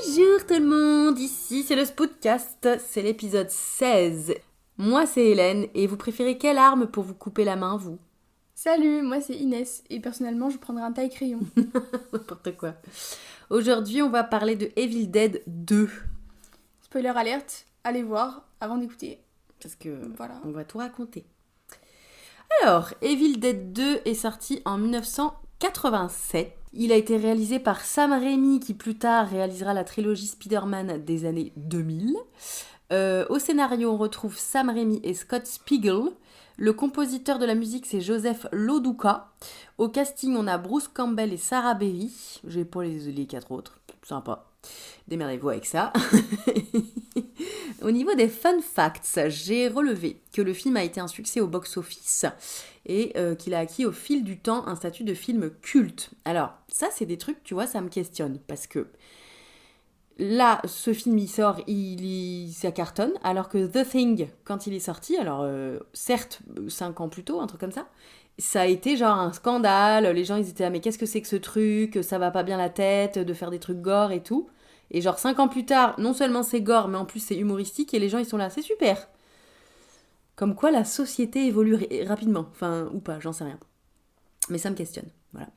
Bonjour tout le monde, ici c'est le Spoutcast, c'est l'épisode 16. Moi c'est Hélène et vous préférez quelle arme pour vous couper la main, vous? Salut, moi c'est Inès et personnellement je prendrais un taille-crayon. N'importe quoi. Aujourd'hui on va parler de Evil Dead 2. Spoiler alerte, allez voir avant d'écouter. Parce que Voilà. on va tout raconter. Alors, Evil Dead 2 est sorti en 1987. Il a été réalisé par Sam Raimi qui plus tard réalisera la trilogie Spider-Man des années 2000. Au scénario, on retrouve Sam Raimi et Scott Spiegel. Le compositeur de la musique, c'est Joseph Loduca. Au casting, on a Bruce Campbell et Sarah Berry. J'ai pas les 4 autres. Sympa. Démerdez-vous avec ça. Au niveau des fun facts, j'ai relevé que le film a été un succès au box-office et qu'il a acquis au fil du temps un statut de film culte. Alors, ça, c'est des trucs, tu vois, ça me questionne parce que là, ce film, il sort, ça cartonne, alors que The Thing, quand il est sorti, alors certes, 5 ans plus tôt, un truc comme ça a été genre un scandale, les gens ils étaient là, mais qu'est-ce que c'est que ce truc, ça va pas bien la tête, de faire des trucs gore et tout. Et genre 5 ans plus tard, non seulement c'est gore, mais en plus c'est humoristique, et les gens ils sont là, c'est super. Comme quoi la société évolue rapidement, enfin, ou pas, j'en sais rien. Mais ça me questionne, voilà.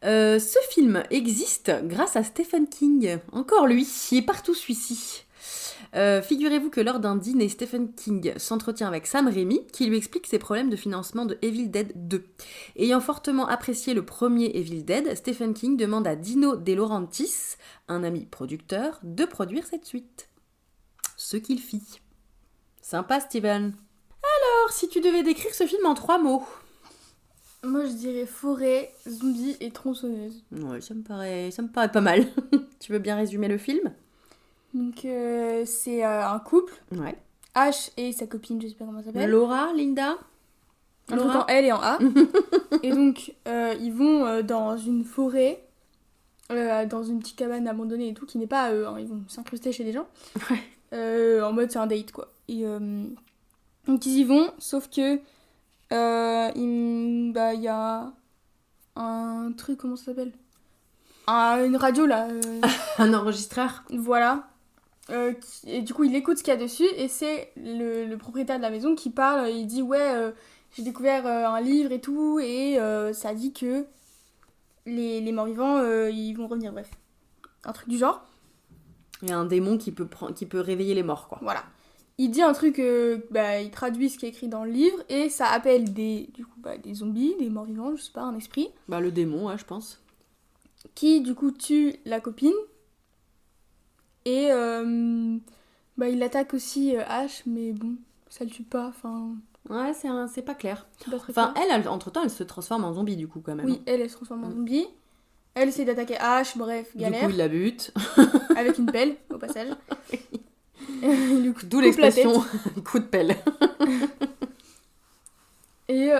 Ce film existe grâce à Stephen King. Encore lui, il est partout celui-ci. Figurez-vous que lors d'un dîner, Stephen King s'entretient avec Sam Raimi, qui lui explique ses problèmes de financement de Evil Dead 2. Ayant fortement apprécié le premier Evil Dead, Stephen King demande à Dino De Laurentiis, un ami producteur, de produire cette suite. Ce qu'il fit. Sympa, Steven. Alors, si tu devais décrire ce film en 3 mots. Moi je dirais forêt, zombie et tronçonneuse. Ouais, ça me paraît pas mal. Tu veux bien résumer le film? Donc c'est un couple, Ouais. Ash et sa copine, je sais pas comment ça s'appelle. Laura, Linda, Un truc en L et en A. Et donc ils vont dans une forêt, dans une petite cabane abandonnée et tout, qui n'est pas ils vont s'incruster chez des gens. Ouais. En mode c'est un date quoi. Et donc ils y vont, sauf que il y a un truc, comment ça s'appelle, une radio là, Un enregistreur. voilà. Et du coup il écoute ce qu'il y a dessus et c'est le propriétaire de la maison qui parle. Il dit ouais, j'ai découvert un livre et tout et ça dit que les morts-vivants ils vont revenir, bref. Un truc du genre. Il y a un démon qui peut réveiller les morts, quoi. Voilà. Il dit un truc, il traduit ce qui est écrit dans le livre et ça appelle des zombies, des morts-vivants, je sais pas, un esprit. Bah, le démon, ouais, je pense. Qui du coup tue la copine. Et il attaque aussi Ash, mais bon, ça le tue pas, enfin... Ouais, c'est pas clair. C'est pas très Enfin, clair. elle, entre-temps, elle se transforme en zombie, du coup, quand même. Oui, elle se transforme en zombie. Elle essaie d'attaquer Ash, bref, galère. Du coup, il la bute. Avec une pelle, au passage. Il lui D'où coupe la tête. l'expression coup de pelle. Et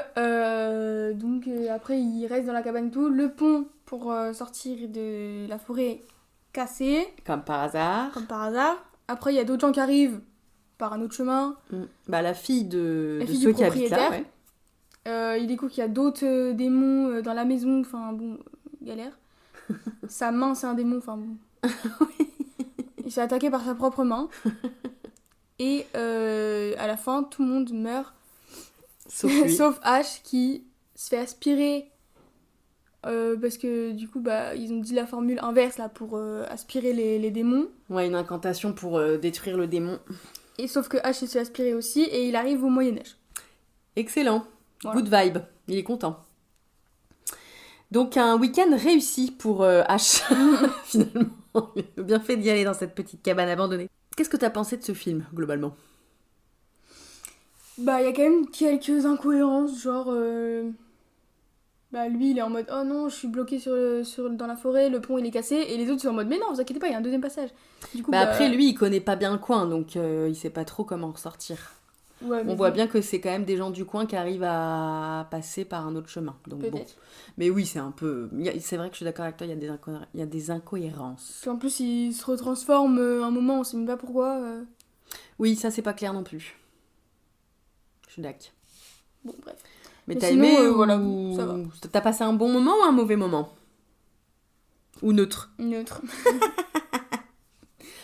donc après, il reste dans la cabane et tout. Le pont pour sortir de la forêt cassé. Comme par hasard. Comme par hasard. Après, il y a d'autres gens qui arrivent par un autre chemin. Bah, la fille de La fille ceux du qui habitent là, propriétaire. ouais. Il découvre qu'il y a d'autres démons dans la maison. Enfin, bon, galère. Sa main, c'est un démon. Enfin, bon. Il se fait attaquer par sa propre main. Et à la fin, tout le monde meurt. Sauf lui. Sauf Ash qui se fait aspirer. Parce que du coup, ils ont dit la formule inverse là pour aspirer les démons. Ouais, une incantation pour détruire le démon. Et sauf que Ash il se fait aspirer aussi et il arrive au Moyen-Âge. Excellent. Voilà. Good vibe. Il est content. Donc, un week-end réussi pour H, finalement. Il a bien fait d'y aller dans cette petite cabane abandonnée. Qu'est-ce que t'as pensé de ce film, globalement ? Il y a quand même quelques incohérences, genre... lui, il est en mode « Oh non, je suis bloqué dans la forêt, le pont, il est cassé. » Et les autres sont en mode « Mais non, vous inquiétez pas, il y a un deuxième passage. » Du coup, après, lui, il connaît pas bien le coin, donc il sait pas trop comment ressortir. Ouais, On voit bien que c'est quand même des gens du coin qui arrivent à passer par un autre chemin. Donc, peut-être. bon. Mais oui, c'est un peu... C'est vrai que je suis d'accord avec toi, il y a des incohérences. Puis en plus, il se retransforme un moment, on sait même pas pourquoi. Oui, ça, c'est pas clair non plus. Je suis d'accord. Bon, bref. Mais Mais t'as sinon, aimé ou... voilà, ça va. T'as passé un bon moment ou un mauvais moment ? Ou neutre ? Neutre.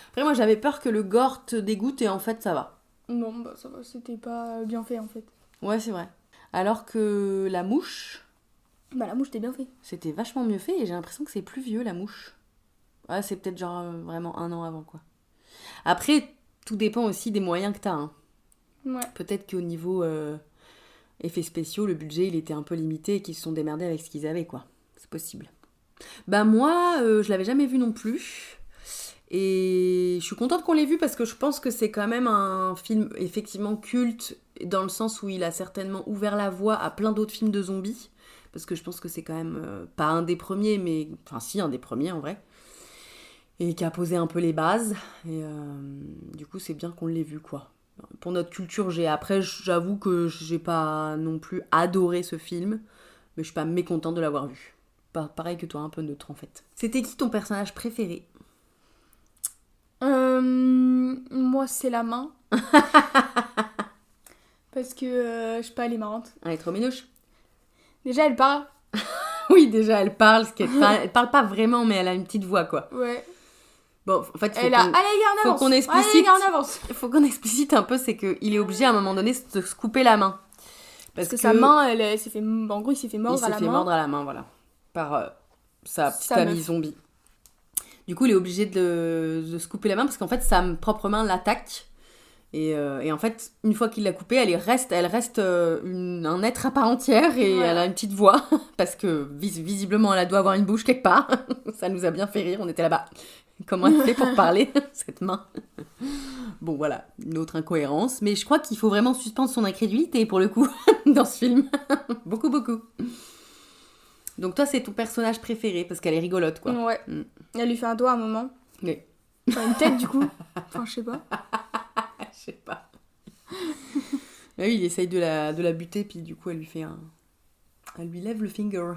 Après, moi, j'avais peur que le gore te dégoûte et en fait, ça va. Non, bah ça va, c'était pas bien fait en fait. Ouais, c'est vrai. Alors que la mouche, Bah la mouche, c'était bien fait. c'était vachement mieux fait et j'ai l'impression que c'est plus vieux, la mouche. Ouais, c'est peut-être genre vraiment 1 an avant, quoi. Après, tout dépend aussi des moyens que t'as, hein. Ouais. Peut-être qu'au niveau effets spéciaux, le budget, il était un peu limité et qu'ils se sont démerdés avec ce qu'ils avaient, quoi. C'est possible. Bah moi, je l'avais jamais vu non plus. Et je suis contente qu'on l'ait vu parce que je pense que c'est quand même un film effectivement culte dans le sens où il a certainement ouvert la voie à plein d'autres films de zombies. Parce que je pense que c'est quand même pas un des premiers, mais... Enfin si, un des premiers en vrai. Et qui a posé un peu les bases. Et du coup, c'est bien qu'on l'ait vu, quoi. Pour notre culture, après, j'avoue que j'ai pas non plus adoré ce film. Mais je suis pas mécontente de l'avoir vu. Pareil que toi, un peu neutre en fait. C'était qui ton personnage préféré? Moi, c'est la main. Parce que, je sais pas, elle est marrante. Elle est trop minouche. Déjà, elle parle. Oui, déjà, elle parle. Elle parle pas vraiment, mais elle a une petite voix, quoi. Ouais. Bon, en fait, Elle a. Allez, les gars, en avance. faut qu'on Allez, explicite. les gars, en avance. Faut qu'on explicite un peu, c'est qu'il est obligé à un moment donné de se couper la main. Parce que sa main, s'est fait. En gros, il s'est fait mordre à la main. Il s'est fait mordre à la main, voilà. Par sa petite Sa amie meuf. zombie. Du coup, il est obligé de se couper la main parce qu'en fait, sa propre main l'attaque. Et en fait, une fois qu'il l'a coupée, elle reste un être à part entière et Ouais. elle a une petite voix. Parce que visiblement, elle doit avoir une bouche quelque part. Ça nous a bien fait rire, on était là-bas. Comment elle fait pour parler, cette main? Bon, voilà, une autre incohérence. Mais je crois qu'il faut vraiment suspendre son incrédulité, pour le coup, dans ce film. Beaucoup, beaucoup. Donc toi, c'est ton personnage préféré, parce qu'elle est rigolote, quoi. Ouais. Mm. Elle lui fait un doigt à un moment. Oui. Enfin, une tête, du coup. Enfin, je sais pas. Je sais pas. Ah oui, il essaye de la buter, puis du coup, elle lui lève le finger.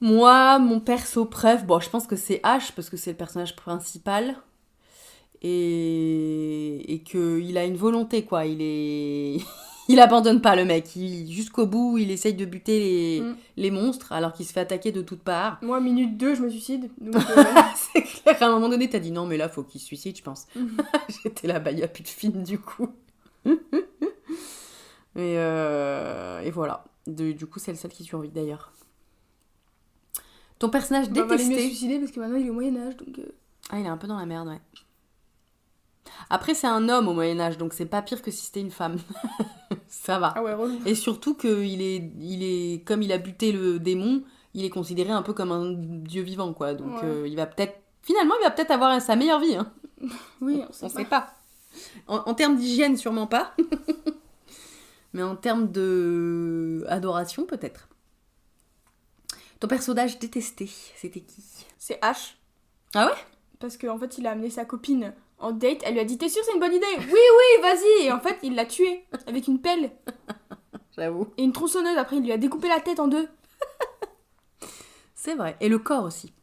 Moi, mon perso préf, bon, je pense que c'est Ash, parce que c'est le personnage principal. Et qu'il a une volonté, quoi. Il abandonne pas, le mec. Jusqu'au bout, il essaye de buter les monstres, alors qu'il se fait attaquer de toutes parts. Moi, minute 2, je me suicide. Donc, C'est clair, à un moment donné, t'as dit non, mais là, faut qu'il se suicide, je pense. J'étais là, bah, il n'y a plus de film, du coup. Et voilà. Du coup, c'est le seul qui survit, d'ailleurs. Ton personnage bah, valait mieux se détesté. suicider parce que maintenant, il est au Moyen-Âge. Donc, Ah, il est un peu dans la merde, ouais. Après, c'est un homme au Moyen-Âge, donc c'est pas pire que si c'était une femme. Ça va. Ah ouais, relou. Et surtout comme il a buté le démon, il est considéré un peu comme un dieu vivant, quoi. Donc Ouais. il va peut-être avoir sa meilleure vie, hein. Oui, On sait pas. En termes d'hygiène, sûrement pas. Mais en termes de adoration, peut-être. Ton personnage détesté, c'était qui? C'est H. Ah ouais? Parce qu'en fait, il a amené sa copine en date. Elle lui a dit: T'es sûre, c'est une bonne idée? Oui, oui, vas-y. Et en fait, il l'a tuée avec une pelle J'avoue. et une tronçonneuse. Après, il lui a découpé la tête en deux. C'est vrai. Et le corps aussi.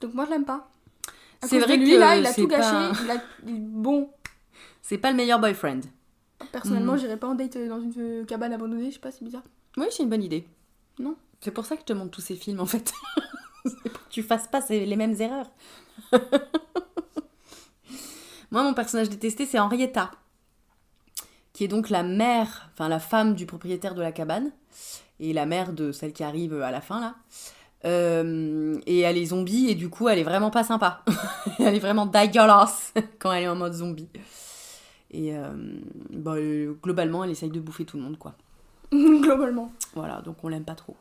Donc, moi, je l'aime pas. À C'est cause vrai de lui, que là, il a c'est tout gâché. pas- Bon, C'est pas le meilleur boyfriend. personnellement, j'irais pas en date dans une cabane abandonnée. Je sais pas, c'est bizarre. Oui, c'est une bonne idée. Non. C'est pour ça que je te montre tous ces films, en fait. C'est pour que tu fasses pas les mêmes erreurs. Moi, mon personnage détesté, c'est Henrietta, qui est donc la mère, enfin la femme du propriétaire de la cabane, et la mère de celle qui arrive à la fin, là. Et elle est zombie, et du coup, elle est vraiment pas sympa. Elle est vraiment dégueulasse quand elle est en mode zombie. Et globalement, elle essaye de bouffer tout le monde, quoi. Globalement. Voilà, donc on l'aime pas trop.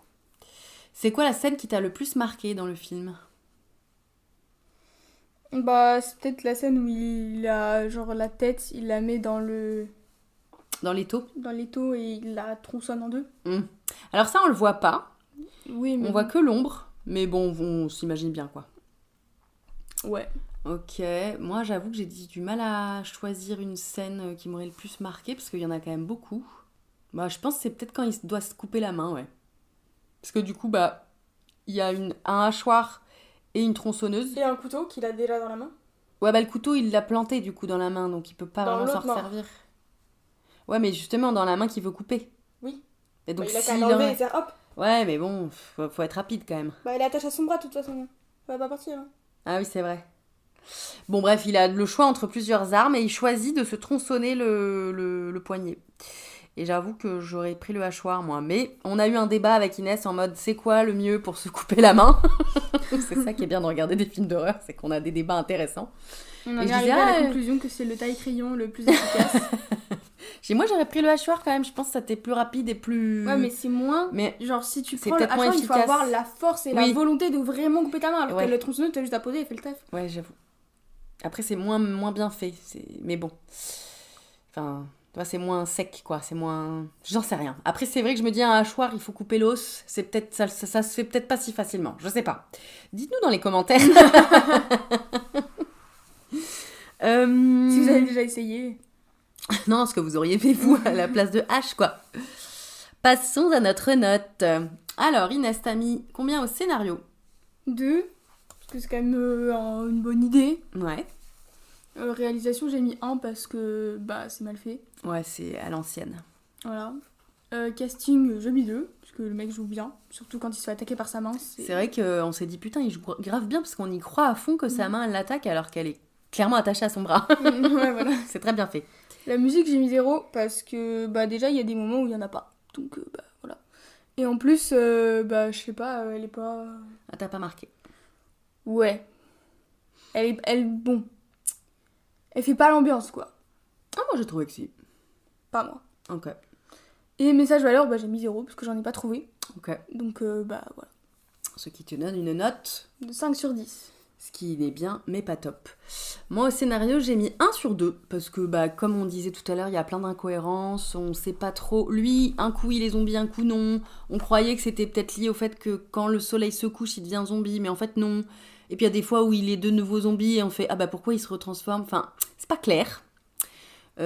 C'est quoi la scène qui t'a le plus marqué dans le film? Bah, c'est peut-être la scène où il a, genre, la tête, il la met dans Dans l'étau et il la tronçonne en deux. Alors ça, on le voit pas. Oui, mais On voit que l'ombre. Mais bon, on s'imagine bien, quoi. ouais. Ok, moi j'avoue que j'ai du mal à choisir une scène qui m'aurait le plus marqué, parce qu'il y en a quand même beaucoup. Bah, je pense que c'est peut-être quand il doit se couper la main, ouais. Parce que du coup, bah, il y a un hachoir et une tronçonneuse. Et un couteau qu'il a déjà dans la main. Ouais, bah le couteau, il l'a planté du coup dans la main, donc il peut pas Dans vraiment s'en l'autre main. resservir. Ouais, mais justement dans la main qu'il veut couper. Oui. Et donc Bah, il a qu'à s'il l'enlever en- et faire hop. Ouais, mais bon, faut être rapide quand même. Bah, il est attaché à son bras de toute façon. Ça va pas partir. Hein. Ah oui, c'est vrai. Bon bref, il a le choix entre plusieurs armes et il choisit de se tronçonner le poignet. Et j'avoue que j'aurais pris le hachoir moi, mais on a eu un débat avec Inès en mode c'est quoi le mieux pour se couper la main. C'est ça qui est bien de regarder des films d'horreur, c'est qu'on a des débats intéressants. On en est arrivé à la conclusion que c'est le taille-crayon le plus efficace. Moi j'aurais pris le hachoir quand même, je pense que ça t'est plus rapide et plus... Ouais mais c'est moins... Mais genre si tu prends le hachoir, il faut avoir la force et la volonté de vraiment couper ta main. Alors que le tronçonneuse, t'as juste à poser et fait le taf. Ouais j'avoue. Après c'est moins bien fait, mais bon. Enfin... c'est moins sec, quoi. C'est moins... J'en sais rien. Après, c'est vrai que je me dis, un hachoir, il faut couper l'os. C'est peut-être... Ça se fait peut-être pas si facilement. Je sais pas. Dites-nous dans les commentaires. Si vous avez déjà essayé. Non, ce que vous auriez fait, vous, à la place de hache, quoi. Passons à notre note. Alors, Inès, t'as mis combien au scénario ? 2. Parce que c'est quand même une bonne idée. Ouais. Réalisation, j'ai mis 1 parce que c'est mal fait. Ouais, c'est à l'ancienne. Voilà. Casting, j'ai mis 2, parce que le mec joue bien, surtout quand il se fait attaquer par sa main. C'est vrai qu'on s'est dit, putain, il joue grave bien, parce qu'on y croit à fond que sa main, elle l'attaque, alors qu'elle est clairement attachée à son bras. Ouais, voilà. C'est très bien fait. La musique, j'ai mis 0, parce que déjà, il y a des moments où il n'y en a pas. Donc, voilà. Et en plus, je sais pas, elle est pas... Ah, t'as pas marqué. Ouais. Bon. Elle fait pas l'ambiance, quoi. Ah, moi, j'ai trouvé que si. Pas moi. Ok. Et message valeur, j'ai mis 0, parce que j'en ai pas trouvé. Ok. Donc, voilà. Ce qui te donne une note de 5 sur 10. Ce qui est bien, mais pas top. Moi, au scénario, j'ai mis 1 sur 2, parce que, comme on disait tout à l'heure, il y a plein d'incohérences, on sait pas trop... Lui, un coup, il est zombie, un coup, non. On croyait que c'était peut-être lié au fait que quand le soleil se couche, il devient zombie, mais en fait, non. Et puis, il y a des fois où il est de nouveau zombie, et on fait, pourquoi il se retransforme ? Enfin, c'est pas clair. À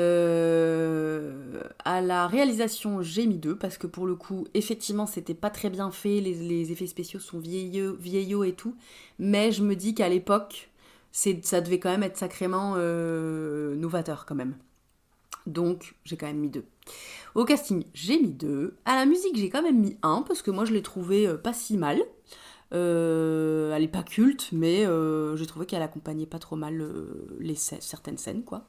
la réalisation, j'ai mis 2 parce que pour le coup, effectivement, c'était pas très bien fait. Les effets spéciaux sont vieillots et tout. Mais je me dis qu'à l'époque, ça devait quand même être sacrément novateur quand même. Donc, j'ai quand même mis 2. Au casting, j'ai mis 2. À la musique, j'ai quand même mis 1 parce que moi, je l'ai trouvé pas si mal. Elle est pas culte, mais j'ai trouvé qu'elle accompagnait pas trop mal certaines scènes, quoi.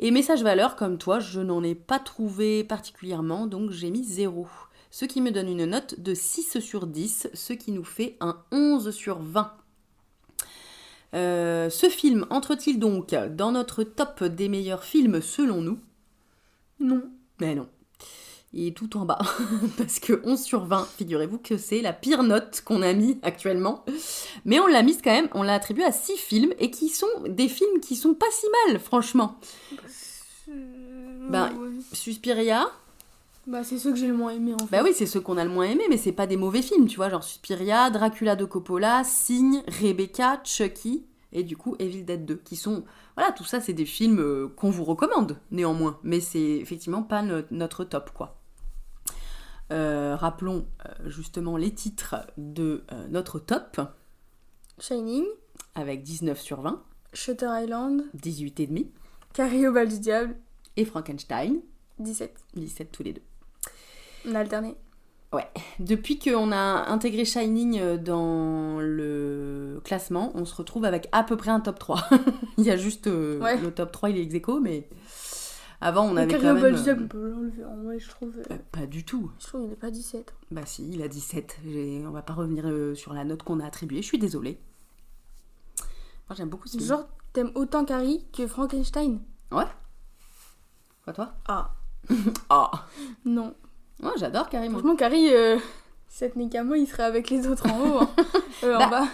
Et message valeur, comme toi, je n'en ai pas trouvé particulièrement, donc j'ai mis 0. Ce qui me donne une note de 6 sur 10, ce qui nous fait un 11 sur 20. Ce film entre-t-il donc dans notre top des meilleurs films selon nous ? Non. Mais non. Il est tout en bas. Parce que 11 sur 20, figurez-vous que c'est la pire note qu'on a mis actuellement. Mais on l'a mise quand même, on l'a attribué à 6 films et qui sont des films qui sont pas si mal, franchement. Suspiria. C'est ceux que j'ai le moins aimé en fait. Oui, c'est ceux qu'on a le moins aimé, mais c'est pas des mauvais films, tu vois, genre Suspiria, Dracula de Coppola, Signe, Rebecca, Chucky et du coup Evil Dead 2, qui sont... Voilà, tout ça c'est des films qu'on vous recommande néanmoins, mais c'est effectivement pas notre top, quoi. Rappelons justement les titres de notre top. Shining. Avec 19 sur 20. Shutter Island. 18,5. Carré au bal du diable. Et Frankenstein. 17. 17 tous les deux. On a alterné. Ouais. Depuis qu'on a intégré Shining dans le classement, on se retrouve avec à peu près un top 3. Il y a juste le top 3, il est ex-aequo, mais... Avant, on avait quand même... Carré au bal du diable, on peut l'enlever. En vrai, je trouve... pas du tout. Je trouve qu'il n'est pas 17. Si, il a 17. On va pas revenir sur la note qu'on a attribuée. Je suis désolée. Moi, j'aime beaucoup ce film. Genre, t'aimes autant Carrie que Frankenstein ? Ouais. Quoi, toi ? Ah. Ah. Non. Ouais, j'adore Carrie, moi. Franchement, Carrie, cette n'est qu'à moi, il serait avec les autres en haut. En bas.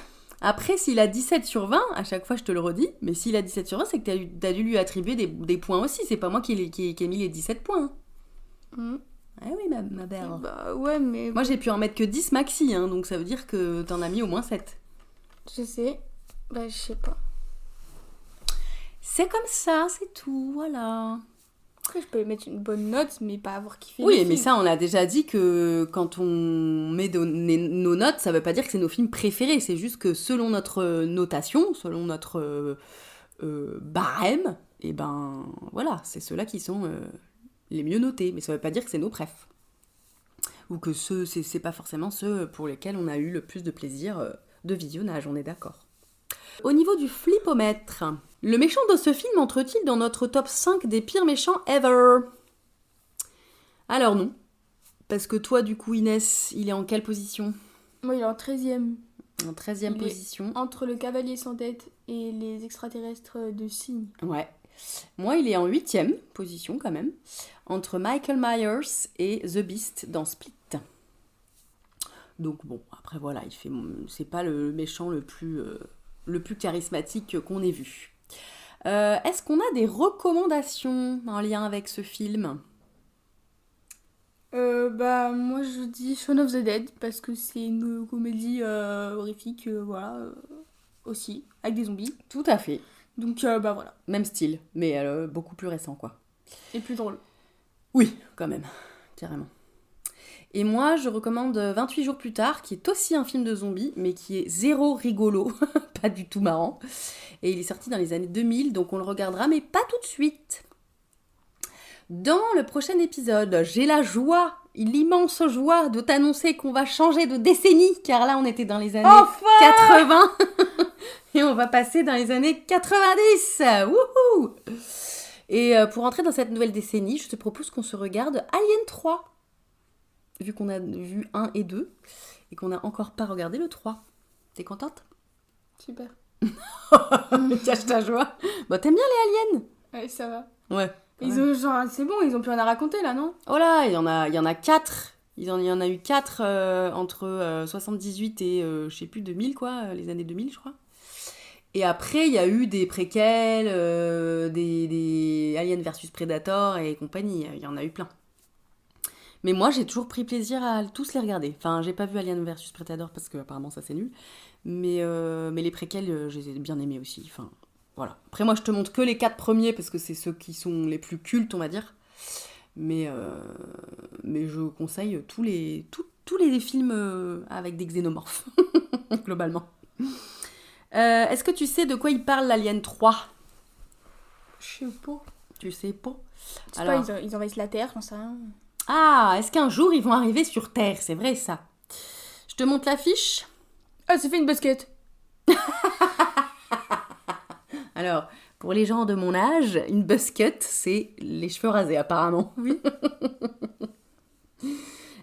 Après, s'il a 17 sur 20, à chaque fois je te le redis, mais s'il a 17 sur 20, c'est que t'as dû lui attribuer des points aussi. C'est pas moi qui ai mis les 17 points. Ah oui, ma belle. Ouais, mais... Moi, j'ai pu en mettre que 10 maxi, hein, donc ça veut dire que t'en as mis au moins 7. Je sais. Je sais pas. C'est comme ça, c'est tout, voilà. Après, je peux mettre une bonne note, mais pas avoir kiffé. Oui, mais ça, on a déjà dit que quand on met nos notes, ça veut pas dire que c'est nos films préférés. C'est juste que selon notre notation, selon notre barème, et voilà, c'est ceux-là qui sont les mieux notés. Mais ça veut pas dire que c'est nos préfs. Ou que c'est pas forcément ceux pour lesquels on a eu le plus de plaisir de visionnage, on est d'accord. Au niveau du flipomètre, le méchant de ce film entre-t-il dans notre top 5 des pires méchants ever? Alors non. Parce que toi, du coup, Inès, il est en quelle position? Moi, il est en 13e. En 13e Il est position. entre le cavalier sans tête et les extraterrestres de Cygne. Ouais. Moi, il est en 8e position quand même. Entre Michael Myers et The Beast dans Split. Donc bon, après voilà, c'est pas le méchant le plus charismatique qu'on ait vu. Est-ce qu'on a des recommandations en lien avec ce film? Moi je dis Shaun of the Dead parce que c'est une comédie horrifique, aussi, avec des zombies. Tout à fait. Donc voilà. Même style, mais beaucoup plus récent quoi. Et plus drôle. Oui, quand même, carrément. Et moi, je recommande 28 jours plus tard, qui est aussi un film de zombies, mais qui est zéro rigolo, pas du tout marrant. Et il est sorti dans les années 2000, donc on le regardera, mais pas tout de suite. Dans le prochain épisode, j'ai l'immense joie de t'annoncer qu'on va changer de décennie, car là on était dans les années 80 et on va passer dans les années 90. Wouhou! Et pour entrer dans cette nouvelle décennie, je te propose qu'on se regarde Alien 3. Vu qu'on a vu 1 et 2 et qu'on n'a encore pas regardé le 3. T'es contente? Super. Cache ta joie. Bah t'aimes bien les aliens? Ouais, ça va. Ouais. C'est bon, ils ont plus rien à raconter là, non? Oh là, il y en a 4. Il y en a eu 4 entre 78 et je sais plus 2000 quoi, les années 2000 je crois. Et après il y a eu des préquels, des Alien versus Predator et compagnie, il y en a eu plein. Mais moi, j'ai toujours pris plaisir à tous les regarder. Enfin, j'ai pas vu Alien vs Predator parce que apparemment ça c'est nul. Mais les préquels, je les ai bien aimés aussi. Enfin, voilà. Après, moi, je te montre que les 4 premiers parce que c'est ceux qui sont les plus cultes, on va dire. Mais je conseille tous les films avec des xénomorphes, globalement. Est-ce que tu sais de quoi il parle l'Alien 3? Je sais pas. Tu sais pas? Je sais pas, ils envahissent la Terre, j'en sais rien. Ah, est-ce qu'un jour ils vont arriver sur Terre? C'est vrai ça. Je te montre l'affiche. Ah, c'est fait une basket. Alors, pour les gens de mon âge, une buzz cut, c'est les cheveux rasés apparemment. Oui.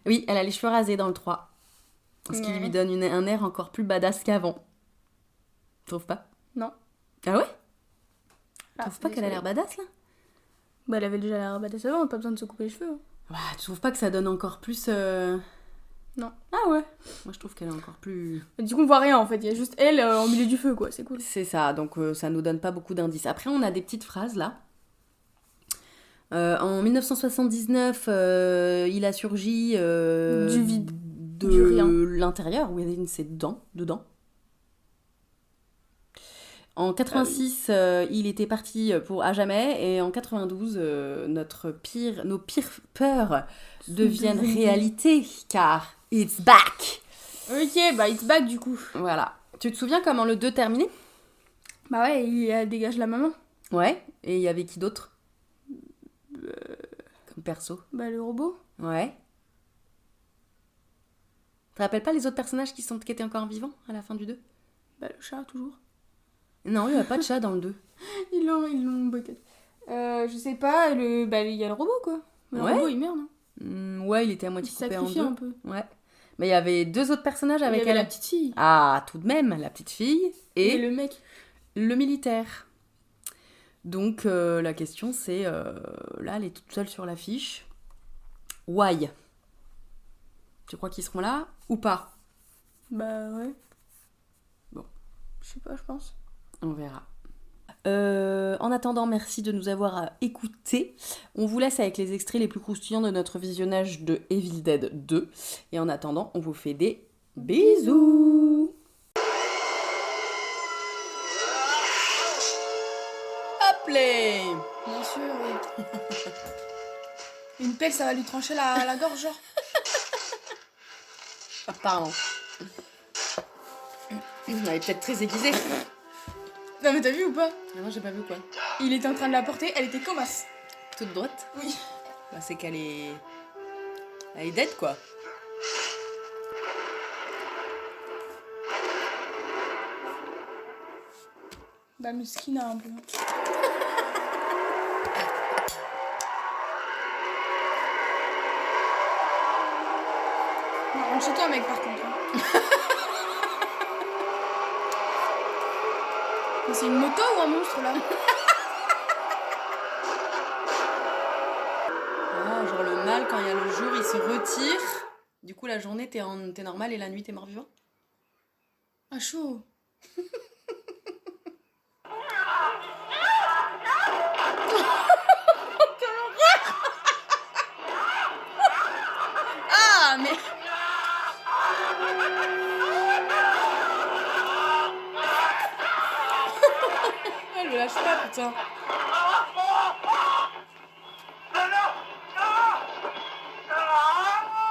Oui, elle a les cheveux rasés dans le 3. Ce qui lui donne un air encore plus badass qu'avant. Tu trouves pas? Non. Ah ouais? Tu trouves pas qu'elle a l'air badass là? Bah, elle avait déjà l'air badass avant, pas besoin de se couper les cheveux. Hein. Ouais, tu trouves pas que ça donne encore plus... Non. Ah ouais. Moi je trouve qu'elle est encore plus... Du coup on voit rien en fait, il y a juste elle au milieu du feu quoi, c'est cool. C'est ça, donc ça nous donne pas beaucoup d'indices. Après on a des petites phrases là. En 1979, il a surgi du vide, de du rien. L'intérieur, où il y avait ses dents dedans. En 86, il était parti pour à jamais, et en 92, nos pires peurs deviennent réalité, car it's back. Ok, bah it's back du coup. Voilà. Tu te souviens comment le 2 terminait? Bah ouais, il dégage la maman. Ouais, et il y avait qui d'autre comme perso? Bah le robot. Ouais. Tu te rappelles pas les autres personnages qui étaient encore vivants à la fin du 2? Bah le chat toujours. Non, il n'y a pas de chat dans le 2. Ils l'ont boycotté. Je sais pas, il y a le robot quoi. Mais Ouais. le robot il meurt, non? Ouais, il était à Il moitié se coupé en sacrifie deux. un peu. Ouais. Mais il y avait 2 autres personnages avec Il y avait elle. la petite fille. Ah, tout de même, la petite fille et le mec. le militaire. Donc la question c'est, là elle est toute seule sur l'affiche. Why? Tu crois qu'ils seront là ou pas? Bah ouais. Bon. Je sais pas, je pense. On verra. En attendant, merci de nous avoir écoutés. On vous laisse avec les extraits les plus croustillants de notre visionnage de Evil Dead 2. Et en attendant, on vous fait des bisous. Hop les! Bien sûr, oui. Une pelle, ça va lui trancher la gorge, genre. Apparemment. Elle est peut-être très aiguisée. Non mais t'as vu ou pas? Ah non, j'ai pas vu quoi. Il était en train de la porter, elle était comme as. Toute droite? Oui. Bah, c'est qu'elle est... Elle est dead quoi. Bah, Muskina un peu. Non, rentre chez toi, mec, par contre. Mais c'est une moto ou un monstre là? Ah, genre le mâle, quand il y a le jour, il se retire. Du coup, la journée, t'es normal et la nuit, t'es mort-vivant. Ah, chaud. Ah, mais. Elle me lâche pas, putain.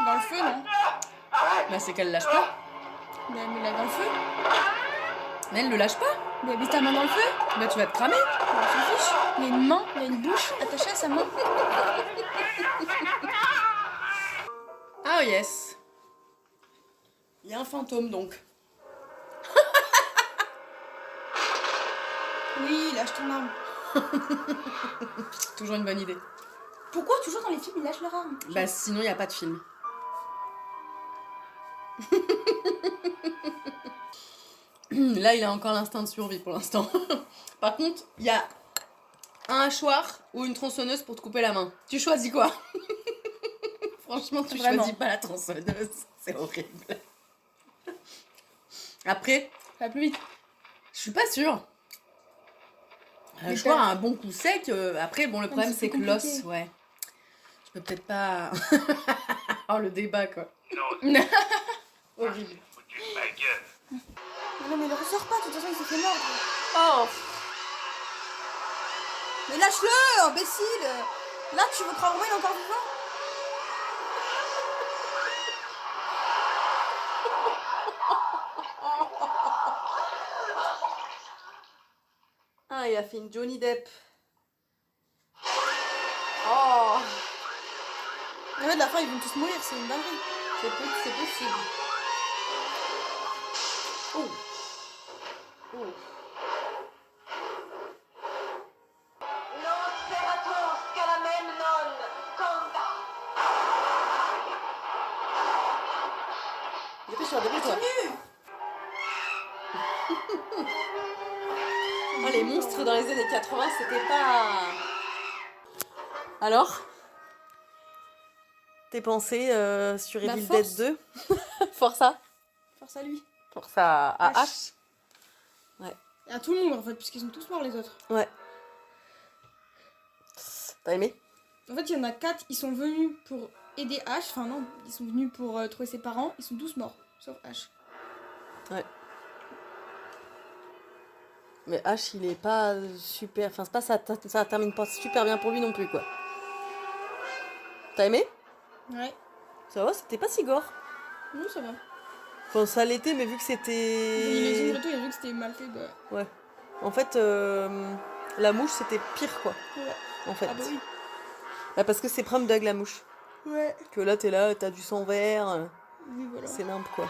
Dans le feu, non? Bah, c'est qu'elle lâche pas. Mais là, dans le feu. Mais elle le lâche pas. Mais mets ta main dans le feu. Bah, tu vas te cramer. On s'en fiche. Il y a une main, il y a une bouche attachée à sa main. Ah, yes. Il y a un fantôme, donc. Oui, lâche ton arme. Toujours une bonne idée. Pourquoi toujours dans les films ils lâchent leur arme? Bah, sinon, il n'y a pas de film. Là, il a encore l'instinct de survie pour l'instant. Par contre, il y a un hachoir ou une tronçonneuse pour te couper la main. Tu choisis quoi? Franchement, tu choisis pas la tronçonneuse. C'est horrible. Après, Ça va plus vite. je suis pas sûre. Un hachoir a un bon coup sec. Après, bon, le problème, c'est que l'os, ouais. Je peux peut-être pas... Oh, le débat, quoi. Horrible. Non mais ne ressort pas, de toute façon il s'est fait mordre. Oh. Mais lâche-le, imbécile. Là tu veux croire il est encore vivant? Ah, il a fait une Johnny Depp. Oh. En fait, à la fin ils vont tous mourir, c'est une dinguerie. C'est possible. Oh. Oh. Dépêche-toi, dépêche-toi. Oh, les monstres dans les années 80, c'était pas... Alors, tes pensées sur Evil Dead 2? Force à lui. Force à H. Ouais. Et à tout le monde en fait, puisqu'ils sont tous morts les autres. Ouais. T'as aimé? En fait, il y en a 4, ils sont venus pour aider H. Enfin non, ils sont venus pour trouver ses parents. Ils sont tous morts, sauf H. Ouais. Mais H, il est pas super... Enfin, c'est pas ça termine pas super bien pour lui non plus, quoi. T'as aimé? Ouais. Ça va, c'était pas si gore. Non, ça va. Enfin, ça l'était, mais vu que Il c'était... les ouvre et tout, il a vu que c'était mal fait. Bah... Ouais. En fait, la mouche, c'était pire, quoi. Ouais. En fait. Ah bah oui. Bah, parce que c'est Prom Dog, la mouche. Ouais. Que là, t'es là, t'as du sang vert. Oui, voilà. C'est nimp, quoi.